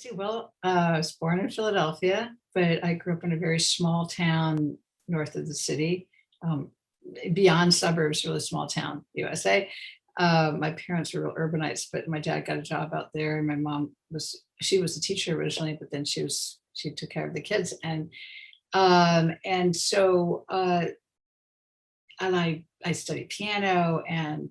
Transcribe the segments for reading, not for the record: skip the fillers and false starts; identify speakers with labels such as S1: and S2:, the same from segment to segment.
S1: See, well, I was born in Philadelphia, but I grew up in a very small town north of the city, um, beyond suburbs, really small town, USA. My parents were real urbanites, but my dad got a job out there, and my mom she was a teacher originally, but then she took care of the kids, and so and I studied piano, and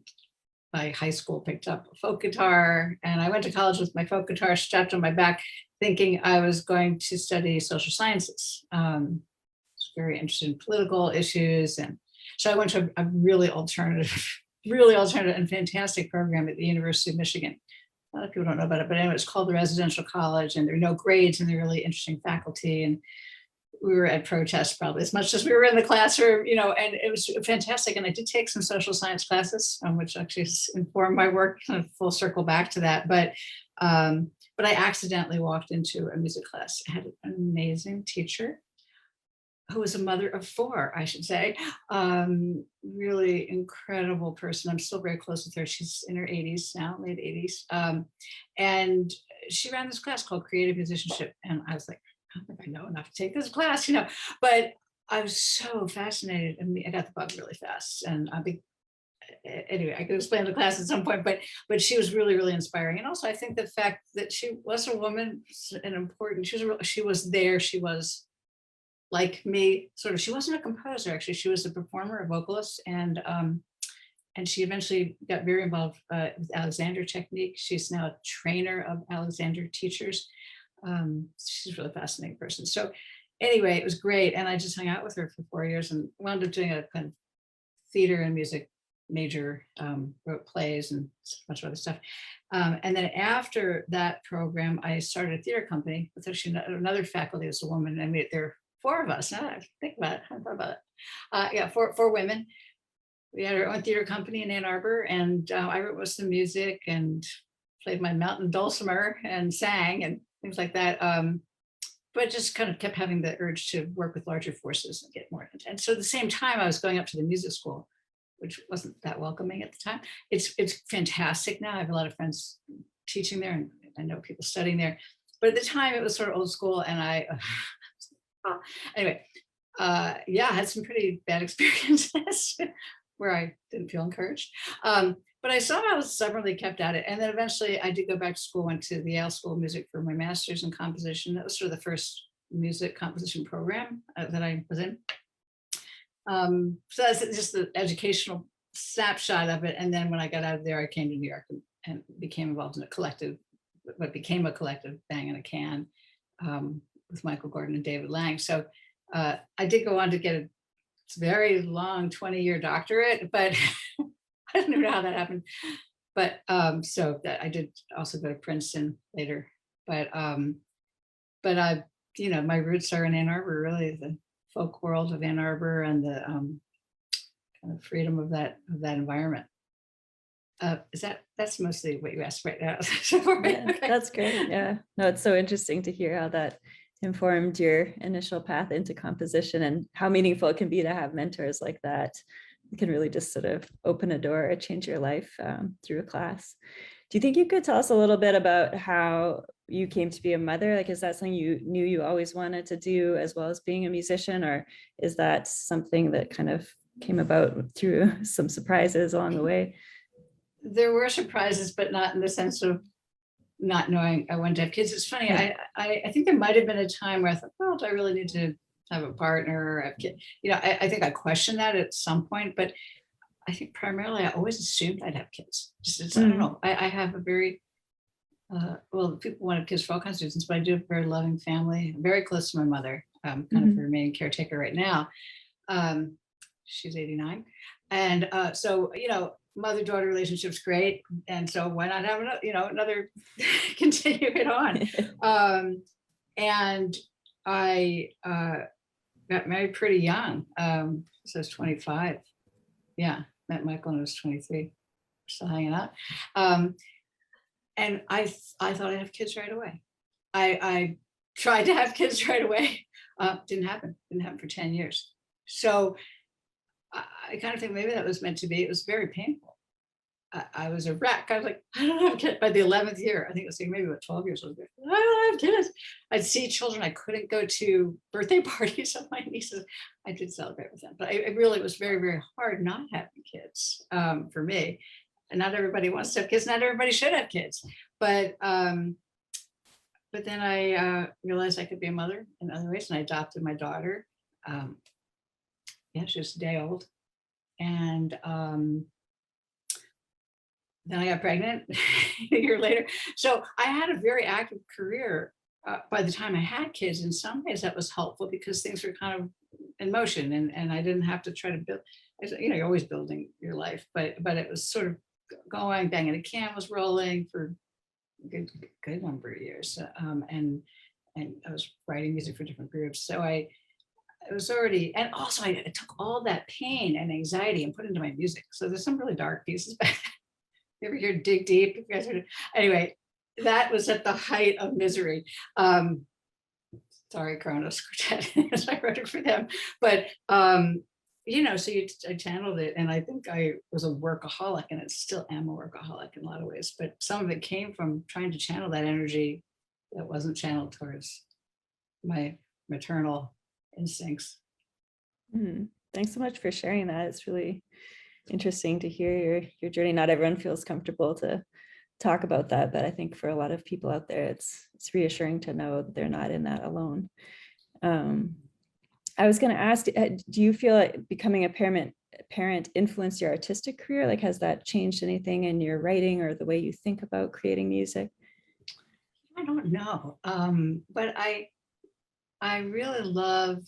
S1: by high school picked up a folk guitar, and I went to college with my folk guitar strapped on my back, thinking I was going to study social sciences. Was very interested in political issues, and so I went to a really alternative, really alternative and fantastic program at the University of Michigan. A lot of people don't know about it, but anyway, it's called the Residential College, and there are no grades, and they're really interesting faculty. And we were at protests probably as much as we were in the classroom, and it was fantastic. And I did take some social science classes, which actually informed my work, kind of full circle back to that. But I accidentally walked into a music class. I had an amazing teacher who was a mother of four, I should say. Really incredible person. I'm still very close with her. She's in her 80s now, late 80s. And she ran this class called Creative Musicianship. And I was like, I don't think I know enough to take this class, but I was so fascinated. I mean, I got the bug really fast. And anyway, I could explain the class at some point, but she was really, really inspiring. And also I think the fact that she was a woman and important, she was there. She was like me, sort of. She wasn't a composer, actually. She was a performer, a vocalist, and she eventually got very involved with Alexander technique. She's now a trainer of Alexander teachers. She's a really fascinating person. So anyway, it was great, and I just hung out with her for 4 years and wound up doing a kind of theater and music major, wrote plays and a bunch of other stuff. And then after that program, I started a theater company with actually another faculty was a woman. I mean, there are four of us. Now that I think about it, I thought about it. Yeah, four women. We had our own theater company in Ann Arbor, and I wrote most of the music and played my mountain dulcimer and sang and things like that. But just kind of kept having the urge to work with larger forces and get more. And so at the same time, I was going up to the music school, which wasn't that welcoming at the time. It's fantastic now. I have a lot of friends teaching there, and I know people studying there. But at the time, it was sort of old school, and anyway, yeah, I had some pretty bad experiences where I didn't feel encouraged. But I somehow stubbornly kept at it. And then eventually I did go back to school, went to the Yale School of Music for my master's in composition. That was sort of the first music composition program that I was in. So that's just the educational snapshot of it. And then when I got out of there, I came to New York and became involved in a collective, what became a collective, Bang in a Can, with Michael Gordon and David Lang. So I did go on to get a very long 20-year doctorate, but I don't even know how that happened. But so that I did also go to Princeton later. But I, my roots are in Ann Arbor, really, the folk world of Ann Arbor and the kind of freedom of that environment. That's mostly what you asked right now?
S2: Yeah,
S1: Okay.
S2: that's great. Yeah. No, it's so interesting to hear how that informed your initial path into composition and how meaningful it can be to have mentors like that. It can really just sort of open a door or change your life through a class. Do you think you could tell us a little bit about how you came to be a mother? Like, is that something you knew you always wanted to do as well as being a musician, or is that something that kind of came about through some surprises along the way?
S1: There were surprises, but not in the sense of not knowing I wanted to have kids. It's funny.
S2: Yeah.
S1: I think there might have been a time where I thought, well, do I really need to have a partner or have kids? I think I questioned that at some point, but I think primarily I always assumed I'd have kids. I don't know. I have a very, well, people want to have kids for all kinds of reasons, but I do have a very loving family. I'm very close to my mother, kind of her main caretaker right now. She's 89. And so, mother-daughter relationship's great. And so why not have another continue it on? And I got married pretty young. So I was 25. Yeah, met Michael when I was 23. Still hanging out. And I thought I'd have kids right away. I tried to have kids right away. Didn't happen for 10 years. So I kind of think maybe that was meant to be. It was very painful. I was a wreck. I was like, I don't have kids. By the 11th year, I think it was like maybe about 12 years old. I don't have kids. I'd see children. I couldn't go to birthday parties of my nieces. I did celebrate with them, but it really was very, very hard not having kids for me. And not everybody wants to have kids. Not everybody should have kids. But then I realized I could be a mother in other ways, and I adopted my daughter. Yeah, she was a day old. And then I got pregnant a year later. So I had a very active career by the time I had kids. In some ways that was helpful because things were kind of in motion, and I didn't have to try to build, you're always building your life, but it was sort of going, banging the can was rolling for a good number of years. And I was writing music for different groups. So it was already, and also I took all that pain and anxiety and put it into my music. So there's some really dark pieces back. You ever hear Dig Deep? You guys heard it? Anyway, that was at the height of misery. Sorry, Kronos Quartet, as I wrote it for them. But so I channeled it, and I think I was a workaholic, and it still am a workaholic in a lot of ways. But some of it came from trying to channel that energy that wasn't channeled towards my maternal instincts.
S2: Thanks so much for sharing that. It's really interesting to hear your journey. Not everyone feels comfortable to talk about that, but I think for a lot of people out there, it's reassuring to know that they're not in that alone. I was going to ask, do you feel like becoming a parent influenced your artistic career? Like, has that changed anything in your writing or the way you think about creating music?
S1: I don't know, but I really love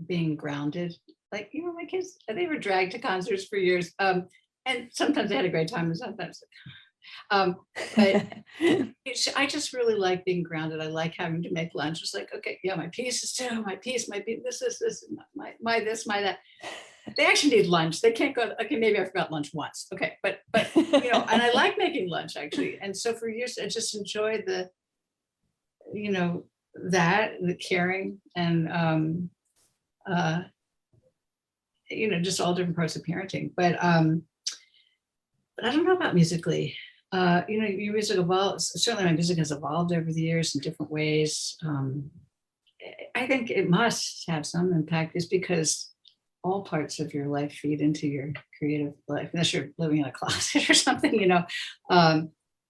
S1: being grounded. Like, my kids, they were dragged to concerts for years. And sometimes they had a great time, and sometimes, but I just really like being grounded. I like having to make lunch. It's like, okay, yeah, my piece is two, my piece might be this, my this, my that. They actually need lunch. They can't go, okay, maybe I forgot lunch once. Okay, but and I like making lunch actually. And so for years, I just enjoyed the caring and just all different parts of parenting. But I don't know about musically. Your music evolves. Certainly, my music has evolved over the years in different ways. I think it must have some impact, just because all parts of your life feed into your creative life, unless you're living in a closet or something,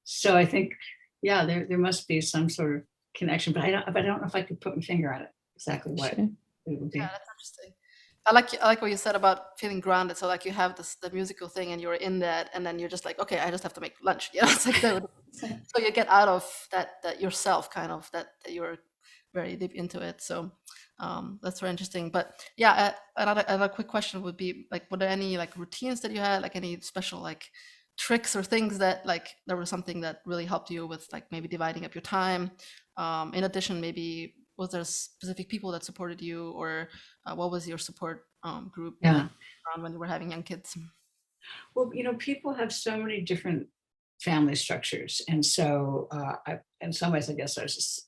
S1: So I think, yeah, there must be some sort of connection, but I don't know if I could put my finger on it exactly what it would be.
S3: Yeah, that's interesting. I like what you said about feeling grounded. So like you have the musical thing and you're in that, and then you're just like, okay, I just have to make lunch. It's like so you get out of that yourself, kind of that you're very deep into it. So that's very interesting. But yeah, another quick question would be like, were there any like routines that you had, like any special like tricks or things that like there was something that really helped you with like maybe dividing up your time? In addition, maybe was there specific people that supported you, or what was your support group
S1: Yeah.
S3: when you were having young kids?
S1: Well, people have so many different family structures. And so in some ways, I guess I was just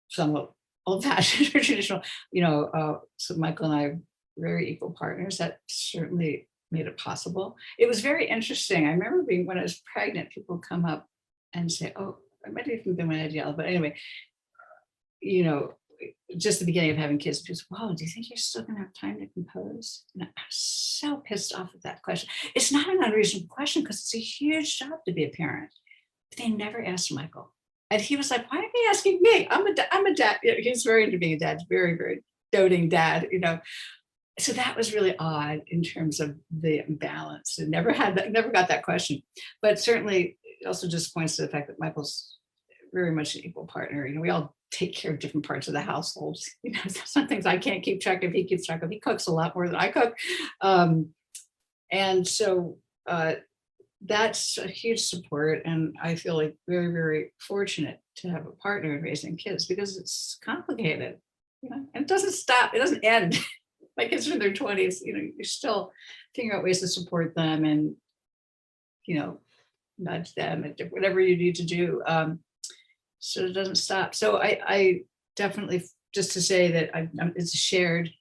S1: somewhat old-fashioned or traditional, so Michael and I are very equal partners. That certainly made it possible. It was very interesting. I remember when I was pregnant, people would come up and say, oh, it might have even been when I had yellow, but anyway, just the beginning of having kids, people say, wow, do you think you're still gonna have time to compose? And I was so pissed off at that question. It's not an unreasonable question because it's a huge job to be a parent. But they never asked Michael. And he was like, why are they asking me? I'm a dad. He's very into being a dad, very, very doting dad, So that was really odd in terms of the imbalance. And never got that question. But certainly it also just points to the fact that Michael's very much an equal partner. We all take care of different parts of the household. Some things I can't keep track of, he keeps track of. He cooks a lot more than I cook. And so that's a huge support. And I feel like very, very fortunate to have a partner in raising kids, because it's complicated, and it doesn't stop. It doesn't end. My kids are in their 20s, you're still figuring out ways to support them and, nudge them and whatever you need to do. So it doesn't stop. So I definitely, just to say that it's a shared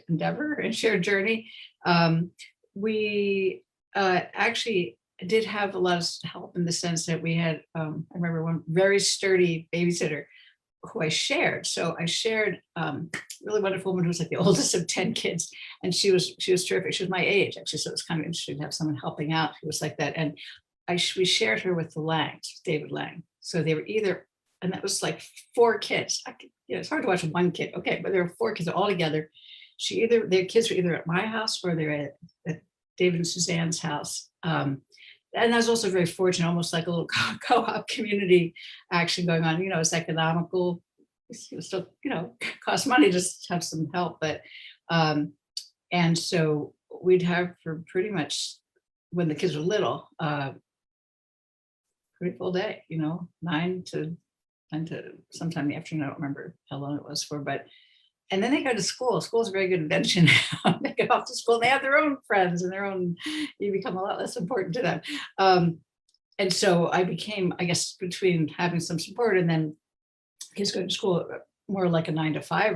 S1: endeavor and shared journey. We actually did have a lot of help in the sense that we had, I remember one very sturdy babysitter who I shared. So I shared really wonderful woman who was like the oldest of 10 kids. And she was terrific. She was my age actually. So it was kind of interesting to have someone helping out who was like that. And we shared her with the Langs, David Lang. So they were either, and that was like 4 kids. It's hard to watch one kid. Okay, but there were 4 kids all together. Their kids were either at my house or they're at David and Suzanne's house. And I was also very fortunate, almost like a little co-op community action going on. It's economical. It still, costs money just to have some help. But, and so we'd have for pretty much when the kids were little, pretty full day, 9 to sometime in the afternoon. I don't remember how long it was for, but, and then they go to school. School's a very good invention. They go off to school. They have their own friends and you become a lot less important to them. And so I became, I guess, between having some support and then kids going to school, more like a 9 to 5,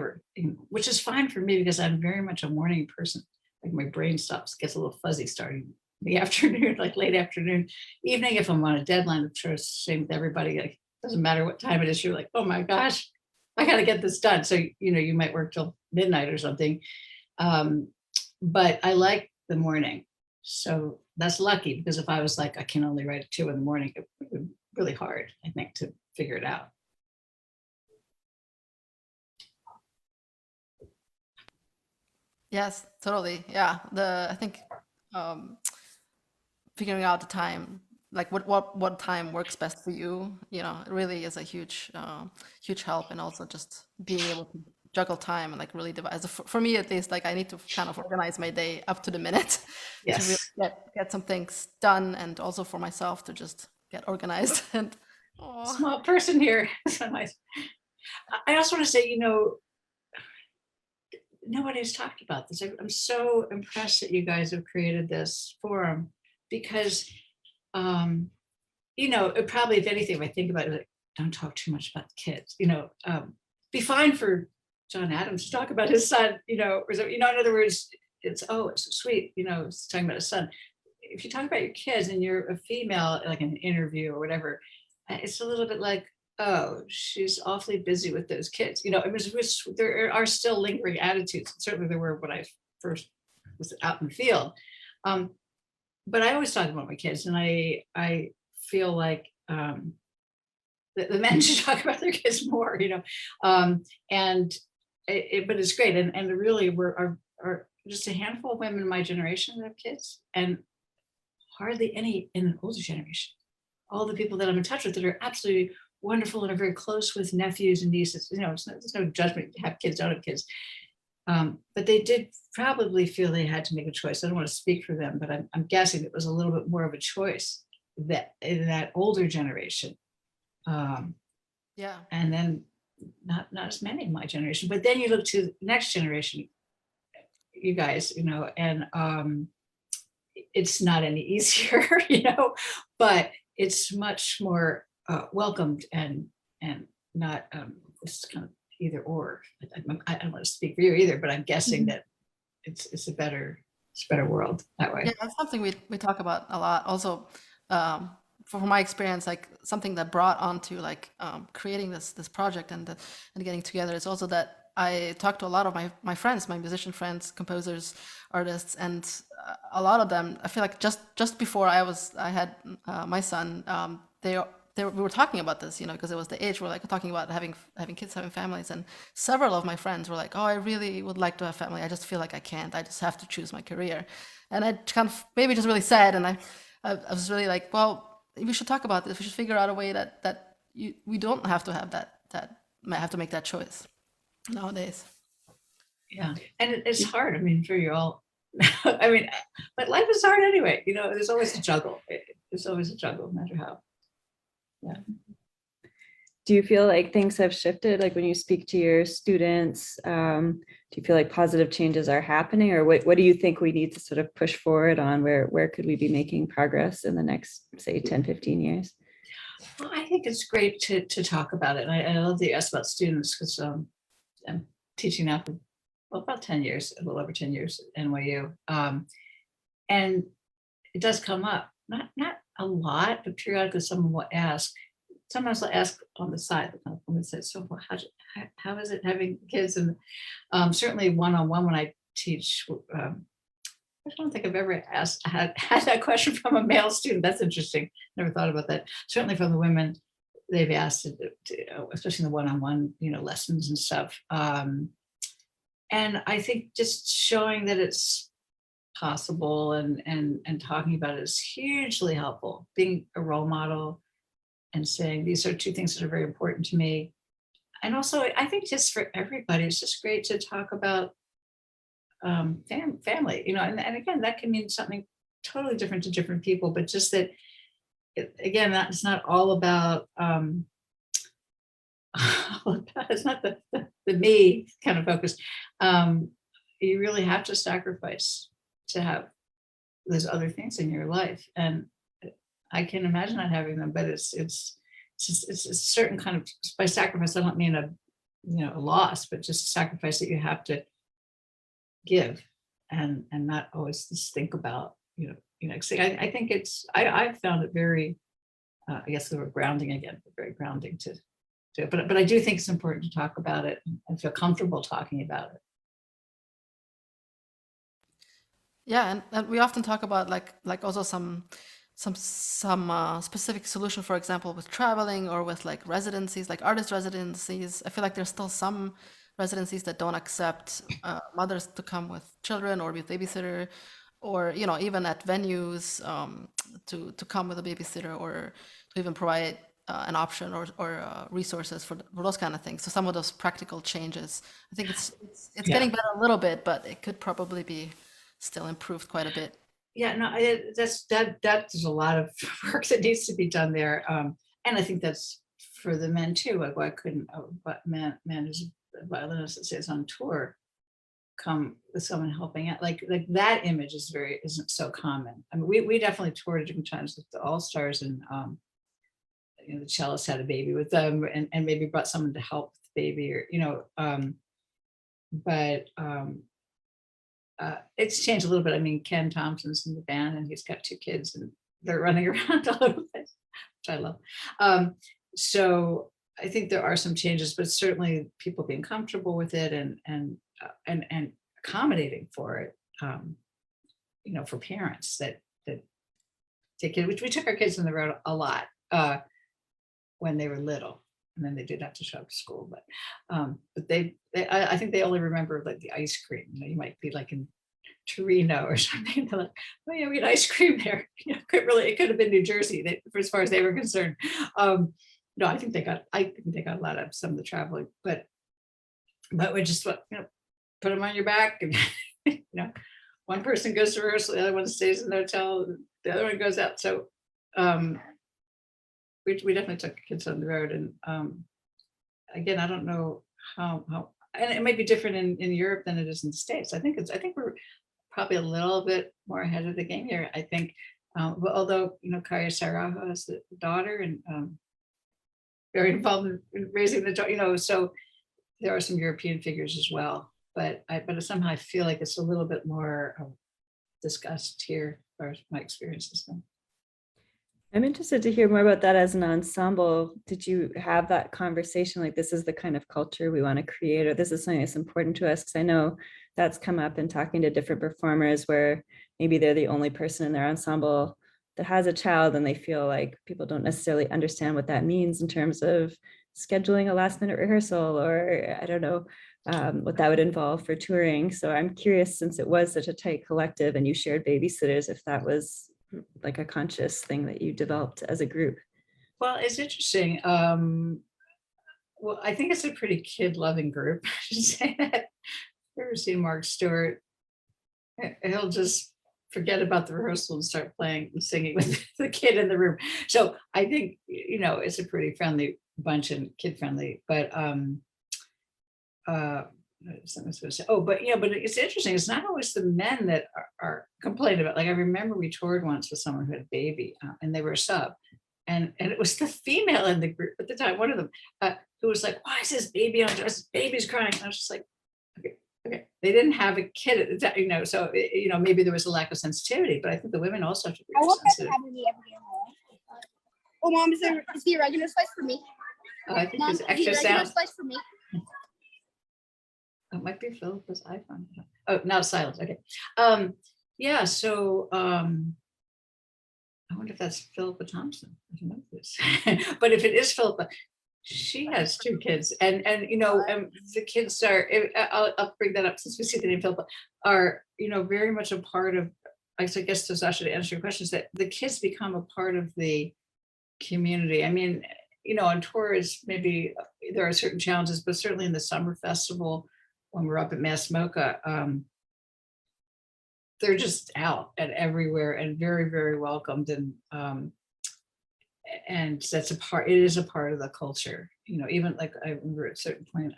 S1: which is fine for me because I'm very much a morning person. Like my brain gets a little fuzzy starting in the afternoon, like late afternoon, evening. If I'm on a deadline, I'm sure it's the same with everybody. Like, doesn't matter what time it is. You're like, oh my gosh, I got to get this done. So, you might work till midnight or something. But I like the morning. So that's lucky because if I was like, I can only write at 2 in the morning, it would be really hard, I think, to figure it out.
S3: Yes, totally. Yeah. I think figuring out the time, like what time works best for you, it really is a huge help. And also just being able to juggle time and like really divide. For me, at least, like I need to kind of organize my day up to the minute to really
S1: Yes.
S3: get some things done, and also for myself to just get organized. And
S1: Small person here. So nice. I also want to say, nobody's talked about this. I'm so impressed that you guys have created this forum because, it probably, if anything, if I think about it, like, don't talk too much about the kids, be fine for John Adams to talk about his son, or so, in other words, it's so sweet, it's talking about his son. If you talk about your kids and you're a female, like in an interview or whatever, it's a little bit like, oh, she's awfully busy with those kids. There are still lingering attitudes. Certainly there were when I first was out in the field. But I always talk about my kids, and I feel like the men should talk about their kids more, but it's great. And really are just a handful of women in my generation that have kids, and hardly any in an older generation. All the people that I'm in touch with that are absolutely wonderful and are very close with nephews and nieces, there's no judgment, have kids, don't have kids. But they did probably feel they had to make a choice. I don't want to speak for them, but I'm guessing it was a little bit more of a choice that in that older generation.
S3: Yeah.
S1: And then not as many in my generation, but then you look to the next generation, you guys, and it's not any easier, but it's much more welcomed and not it's kind of either or. I don't want to speak for you either, but I'm guessing that it's a better world that way.
S3: Yeah, that's something we talk about a lot. Also, from my experience, like something that brought onto like creating this project and getting together is also that I talked to a lot of my friends, my musician friends, composers, artists, and a lot of them, I feel like just before I had my son, we were talking about this, because it was the age we're like talking about having kids, having families, and several of my friends were like, oh, I really would like to have family. I just feel like I can't. I just have to choose my career. And I kind of maybe just really sad, and I was really like, well, we should talk about this. We should figure out a way that we don't have to have that have to make that choice nowadays.
S1: Yeah, and it's hard. I mean, sure, you're all. I mean, but life is hard anyway. There's always a juggle. There's always a juggle, no matter how. Yeah.
S2: Do you feel like things have shifted? Like when you speak to your students, do you feel like positive changes are happening, or what do you think we need to sort of push forward on? Where could we be making progress in the next, say, 10, 15 years?
S1: Well, I think it's great to talk about it. And I love that you asked about students because I'm teaching now for about 10 years, a little over 10 years at NYU. And it does come up not a lot, but periodically someone will ask. Sometimes they'll ask on the side, the kind of woman says, so well, how is it having kids? And certainly one-on-one when I teach, I don't think I've ever had that question from a male student. That's interesting. Never thought about that. Certainly from the women, they've asked it, especially in the one-on-one, lessons and stuff. And I think just showing that it's possible and talking about it is hugely helpful. Being a role model and saying these are two things that are very important to me. And also, I think just for everybody, it's just great to talk about family, and again, that can mean something totally different to different people, but just that, again, that's not all about, it's not the me kind of focus. You really have to sacrifice to have those other things in your life. And I can imagine not having them, but it's a certain kind of, by sacrifice, I don't mean a loss, but just a sacrifice that you have to give and not always just think about, I think I've found it very, I guess we're grounding again, very grounding to do it. But I do think it's important to talk about it and feel comfortable talking about it.
S3: Yeah, and we often talk about like also some specific solution, for example, with traveling or with like residencies, like artist residencies. I feel like there's still some residencies that don't accept mothers to come with children or with babysitter, or even at venues to come with a babysitter, or to even provide an option or resources for those kind of things. So some of those practical changes, I think it's
S1: Yeah.
S3: getting better a little bit, but it could probably be still improved quite a bit.
S1: Yeah, no, there's a lot of work that needs to be done there. And I think that's for the men too. Like, why couldn't but man who's a violinist that says on tour come with someone helping out? Like that image isn't so common. I mean, we definitely toured different times with the All Stars, and the cellist had a baby with them, and maybe brought someone to help with the baby, or but it's changed a little bit. I mean, Ken Thompson's in the band, and he's got 2 kids, and they're running around all over the place, which I love. So I think there are some changes, but certainly people being comfortable with it and accommodating for it. For parents that take it, which we took our kids on the road a lot when they were little. And then they did have to show up to school, but I think they only remember like the ice cream. You might be like in Torino or something. They're like, oh yeah, we had ice cream there. It could have been New Jersey, as far as they were concerned. No, I think they got a lot of some of the traveling, but we just put them on your back, and one person goes to rehearsal, the other one stays in the hotel, the other one goes out. So we definitely took the kids on the road, and again, I don't know how, and it might be different in Europe than it is in the States. I think we're probably a little bit more ahead of the game here. I think, although Kaya Sarajo has a daughter, and very involved in raising the daughter, so there are some European figures as well. But somehow I feel like it's a little bit more discussed here, as far as my experience has been.
S2: I'm interested to hear more about that as an ensemble. Did you have that conversation, like this is the kind of culture we want to create, or this is something that's important to us? Because I know that's come up in talking to different performers where maybe they're the only person in their ensemble that has a child, and they feel like people don't necessarily understand what that means in terms of scheduling a last minute rehearsal, or I don't know what that would involve for touring. So I'm curious, since it was such a tight collective and you shared babysitters, if that was like a conscious thing that you developed as a group.
S1: Well, it's interesting. Well, I think it's a pretty kid-loving group. I should say that. If you ever seen Mark Stewart, he'll just forget about the rehearsal and start playing and singing with the kid in the room. So I think it's a pretty friendly bunch and kid-friendly. But something I was going to say. Oh, but it's interesting. It's not always the men that are complaining about. Like, I remember we toured once with someone who had a baby, and they were a sub, and it was the female in the group at the time. One of them who was like, "Why is this baby on dress? Baby's crying." And I was just like, "Okay, they didn't have a kid at the time, so, maybe there was a lack of sensitivity, but I think the women also have to be
S4: I want that to
S1: sensitive.
S4: happen to me every day of my life. Oh, Mom, is the oregano slice for me?
S1: Oh, I think
S4: Mom,
S1: there's
S4: is the
S1: extra
S4: oregano
S1: sound.
S4: slice for me?
S1: It might be Philippa's iPhone. Oh, now it's silent. Okay. Yeah. So I wonder if that's Philippa Thompson. I don't know this, but if it is Philippa, she has 2 kids, and the kids are. I'll bring that up since we see the name Philippa, are very much a part of. I guess to Sasha, to answer your questions, that the kids become a part of the community. I mean, on tours, maybe there are certain challenges, but certainly in the summer festival, when we're up at Mass Mocha, they're just out and everywhere and very, very welcomed. And that's it is a part of the culture, even like I remember at a certain point,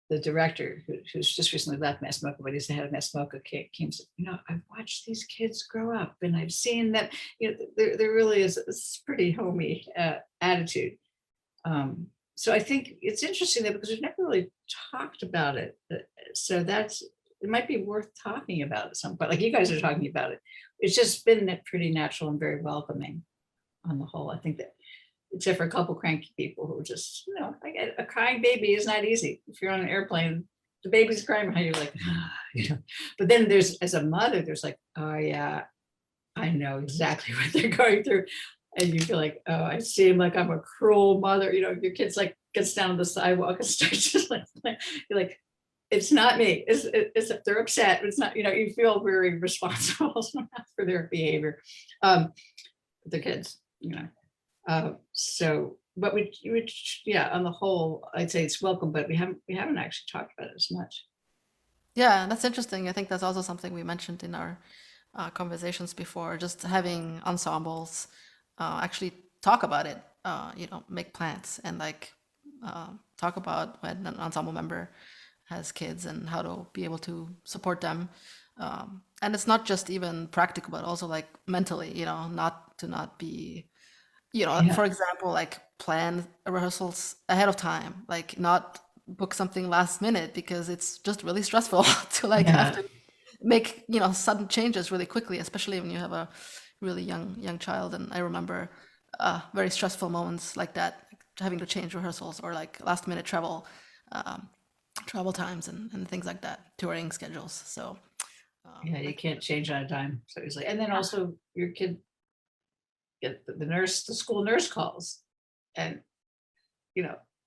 S1: the director who's just recently left Mass Mocha, but he's the head of Mass Mocha, came and said, I've watched these kids grow up and I've seen that, there really is a pretty homey attitude. So I think it's interesting that because we've never really talked about it. So it might be worth talking about at some point, like you guys are talking about it. It's just been pretty natural and very welcoming on the whole. I think that, except for a couple cranky people who are just, I get a crying baby is not easy. If you're on an airplane, the baby's crying behind you, you're like, But then as a mother, there's like, oh yeah, I know exactly what they're going through. And you feel like, oh, I seem like I'm a cruel mother. Your kid's like gets down on the sidewalk and starts just like, you're like, it's not me. It's they're upset. It's not, you feel very responsible for their behavior. The kids, so, but yeah, on the whole, I'd say it's welcome, but we haven't actually talked about it as much.
S3: Yeah, that's interesting. I think that's also something we mentioned in our conversations before, just having ensembles actually talk about it, make plans and like talk about when an ensemble member has kids and how to be able to support them. And it's not just even practical, but also like mentally, not be,
S1: Yeah.
S3: for example, like plan rehearsals ahead of time, like not book something last minute because it's just really stressful to like have to make, sudden changes really quickly, especially when you have a really young child. And I remember very stressful moments like that, like having to change rehearsals or like last minute travel times and things like that, touring schedules. So
S1: Yeah, you can't change on a dime so easily. And then also your kid get the school nurse calls and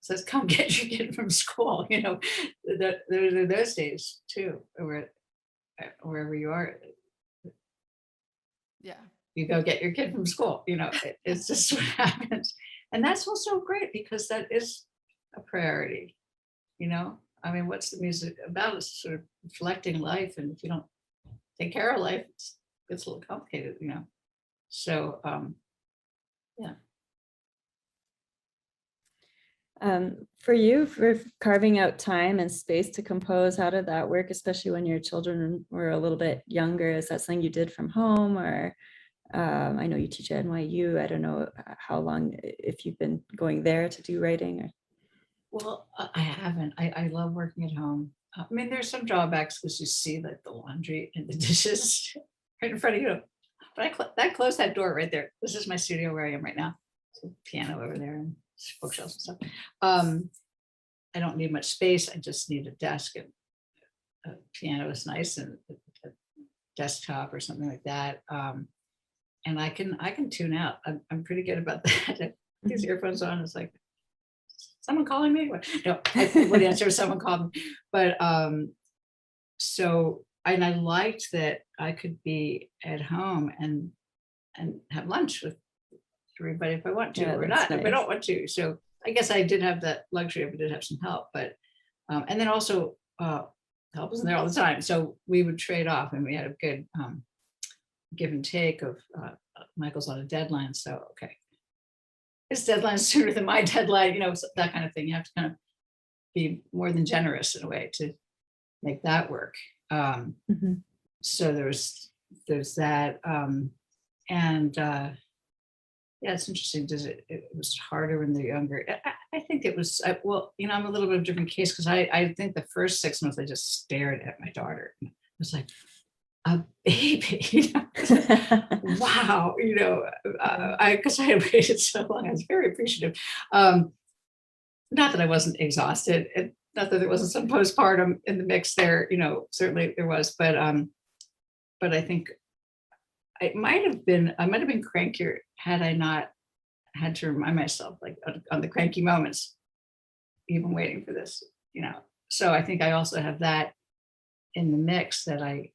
S1: says, come get your kid from school. There are those days too, wherever you are,
S3: yeah,
S1: you go get your kid from school. It's just what happens. And that's also great because that is a priority. I mean, what's the music about? It's sort of reflecting life, and if you don't take care of life, it's a little complicated, So, yeah.
S2: For you, for carving out time and space to compose, how did that work, especially when your children were a little bit younger? Is that something you did from home, or I know you teach at NYU. I don't know how long, if you've been going there to do writing. Or...
S1: Well, I haven't. I love working at home. I mean, there's some drawbacks because you see like the laundry and the dishes right in front of you. But I closed that door right there. This is my studio where I am right now. So piano over there and bookshelves and stuff. I don't need much space. I just need a desk, and a piano is nice, and a desktop or something like that. And I can tune out. I'm pretty good about that. These earphones on, it's like, someone calling me? No, I would answer if someone called me. But so, and I liked that I could be at home and have lunch with everybody if I want to, or not, if I don't want to. So I guess I did have that luxury. I did have some help, but and then also help wasn't there all the time. So we would trade off, and we had a good give and take of Michael's on a deadline. So, okay, his deadline is sooner than my deadline, that kind of thing. You have to kind of be more than generous in a way to make that work. So there's that. And yeah, it's interesting. It was harder when they're younger. I think it was, well, I'm a little bit of a different case because I think the first 6 months I just stared at my daughter. It was like a baby, wow, because I had waited so long, I was very appreciative. Not that I wasn't exhausted, and not that there wasn't some postpartum in the mix there, certainly there was, but I think I might have been crankier had I not had to remind myself, like, on the cranky moments, even waiting for this, So I think I also have that in the mix, that I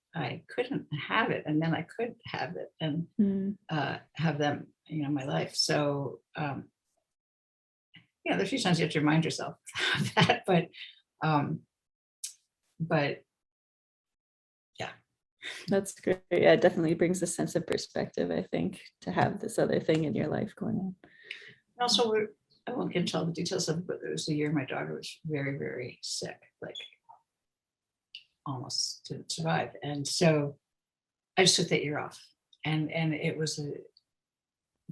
S1: couldn't have it, and then I could have it and
S2: Mm.
S1: have them, in my life. So there's a few times you have to remind yourself of that, but yeah.
S2: That's great. Yeah, it definitely brings a sense of perspective, I think, to have this other thing in your life going on.
S1: And also, I won't get into all the details of it, but there was a year my daughter was very, very sick, like almost didn't survive. And so I just took that year off. And it was a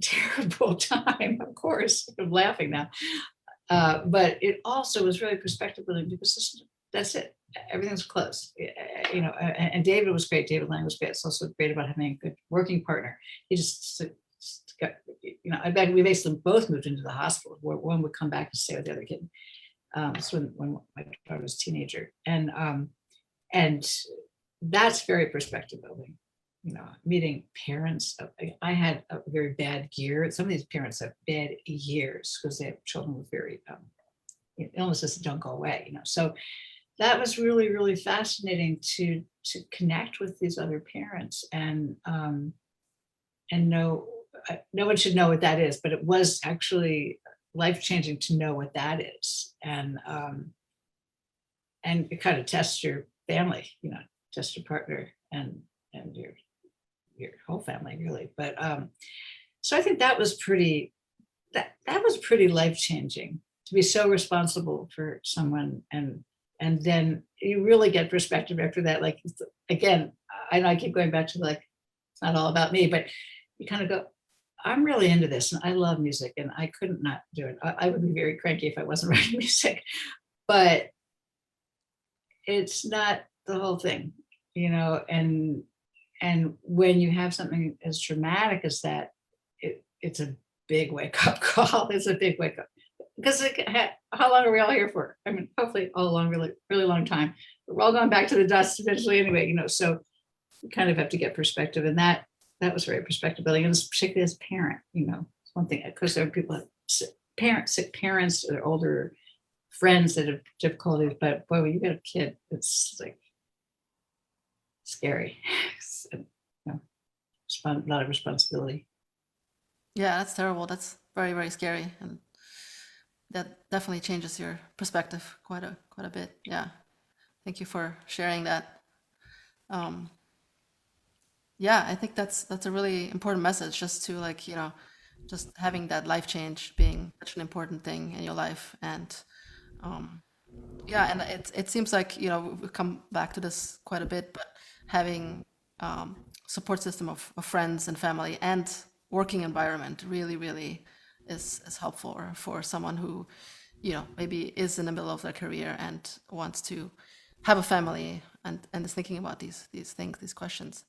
S1: terrible time, of course. I'm laughing now. But it also was really perspective building, because that's it. Everything's close. And David was great. David Lang was great. It's also great about having a good working partner. He just got, I bet we basically both moved into the hospital, where one would come back and stay with the other kid. So when my daughter was a teenager, and that's very perspective building. Meeting parents. I had a very bad year. Some of these parents have bad years because they have children with very illnesses that don't go away. So that was really, really fascinating to connect with these other parents, and know no one should know what that is, but it was actually life-changing to know what that is, and it kind of tests your family, test your partner and your whole family, really. But so I think that was pretty life-changing, to be so responsible for someone, and then you really get perspective after that. Like, again, I know I keep going back to, like, it's not all about me, but you kind of go, I'm really into this, and I love music, and I couldn't not do it. I would be very cranky if I wasn't writing music, but it's not the whole thing, and when you have something as traumatic as that, it's a big wake-up call. It's a big wake-up, because how long are we all here for? I mean, hopefully all along, really, really long time. But we're all going back to the dust eventually anyway, so you kind of have to get perspective, and that was very perspective building, and particularly as a parent, it's one thing, because there are people that sick parents, or older friends that have difficulties, but boy, when you get a kid, it's like scary. A lot of responsibility.
S3: Yeah, that's terrible. That's very, very scary, and that definitely changes your perspective quite a bit. Yeah, thank you for sharing that. Yeah, I think that's a really important message, just to, like, just having that life change being such an important thing in your life. And yeah, and it seems like, we've come back to this quite a bit, but having support system of friends and family and working environment really, really is helpful for someone who, maybe is in the middle of their career and wants to have a family, and is thinking about these things, these questions.